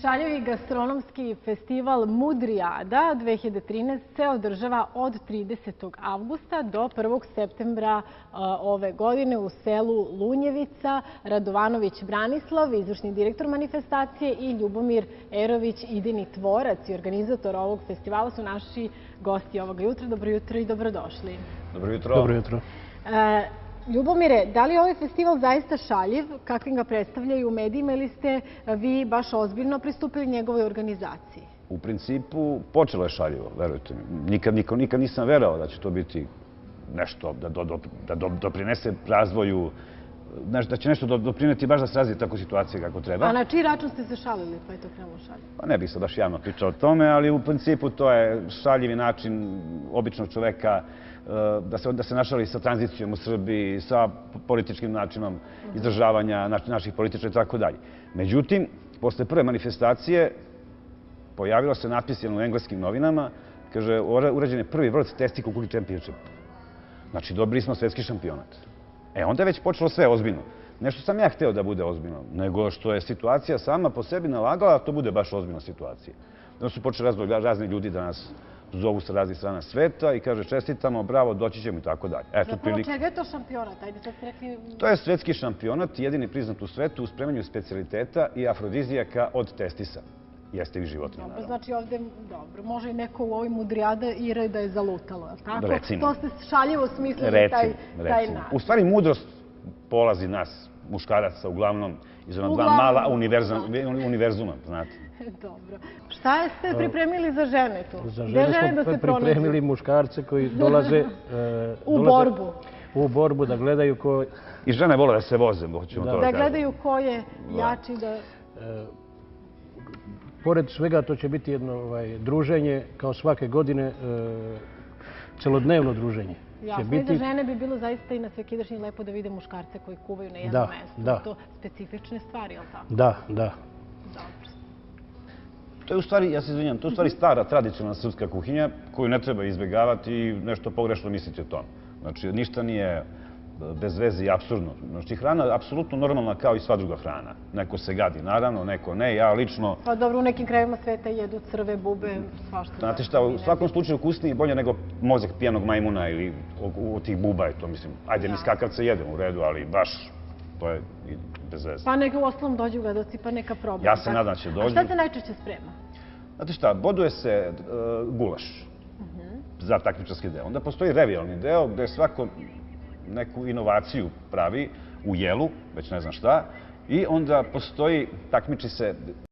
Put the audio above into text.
Šaljevi gastronomski festival Mudrijada 2013 se održava od 30. avgusta do 1. septembra ove godine u selu Lunjevica. Radovanović Branislav, izvršni direktor manifestacije, i Ljubomir Erović, idejni tvorac i organizator ovog festivala, su naši gosti ovoga jutra. Dobro jutro i dobrodošli. Dobro jutro. Dobro jutro. Ljubomire, da li je ovaj festival zaista šaljiv, kakvim ga predstavljaju u medijima, ili ste vi baš ozbiljno pristupili njegovoj organizaciji? U principu, počelo je šaljivo, verujte mi. Nikad nisam verao da će to biti nešto, da doprinese razvoju, da će nešto doprineti baš da se razvije tako situacija kako treba. A na čiji račun ste se šalili, pa je to krenulo šaljivo? Pa ne bih se baš javno pričao o tome, ali u principu to je šaljivi način običnog čoveka da se našali sa tranzicijom u Srbiji, sa političkim načinom izdržavanja naših političara i tako dalje. Međutim, posle prve manifestacije pojavilo se natpis u engleskim novinama, kaže, urađen je prvi World Testicle Cooking Championship. Znači, dobili smo svetski šampionat. Onda je već počelo sve ozbiljno. Nešto sam ja hteo da bude ozbiljno, nego što je situacija sama po sebi nalagala, da to bude baš ozbiljna situacija. Onda su počeli razni ljudi da nas zovu sa raznih strana sveta i kaže čestitamo, bravo, doći ćemo i tako dalje. Zapravo, čega je to šampionat? Ajde, sad ste rekli... To je svetski šampionat, jedini priznat u svetu u spremanju specijaliteta i afrodizijaka od testisa. Jeste i životinja, naravno. Dobro, znači ovde, dobro, može i neko u ovoj Mudrijada i da je zalutalo, je li tako? Recimo. To ste šaljivo smislili taj način. U stvari, mudrost polazi nas, muškaraca, uglavnom, iz ona dva mala univerzuma, znate. Dobro. Šta ste pripremili za žene tu? Za žene smo pripremili muškarce koji dolaze u borbu da gledaju ko... I žene vole da se voze, hoćemo to da kažem. Da gledaju ko je jači da... Pored svega, to će biti jedno druženje, kao svake godine, celodnevno druženje. Jasno, i za žene bi bilo zaista i na Svekidašnji lepo da vide muškarce koji kuvaju na jednom mestu. Da. To specifične stvari, je li tako? Da. Dobro. To je u stvari, ja se izvinjam, to je u stvari stara tradicionalna srpska kuhinja koju ne treba izbjegavati i nešto pogrešno misliti o tome. Znači, ništa nije bez veze i apsurdno. Znači, hrana je apsolutno normalna kao i sva druga hrana. Neko se gadi, naravno, neko ne. Ja lično... Pa dobro, u nekim krajevima sveta jedu crve, bube, svašta. Znate šta, u svakom slučaju ukusnije i bolje nego mozak pijanog majmuna ili od tih buba je to, mislim. Ajde, mi skakavce jedemo u redu, ali baš to je bez veze. Pa neka u ostalom dođu gledaoci, pa neka probaju. Ja se nadam da će dođu. A šta se najčešće sprema? Znate šta, boduje se gulaš za takmičarski deo. Onda postoji revijalni deo gde svako neku inovaciju pravi u jelu, već ne znam šta, i onda postoji, takmiči se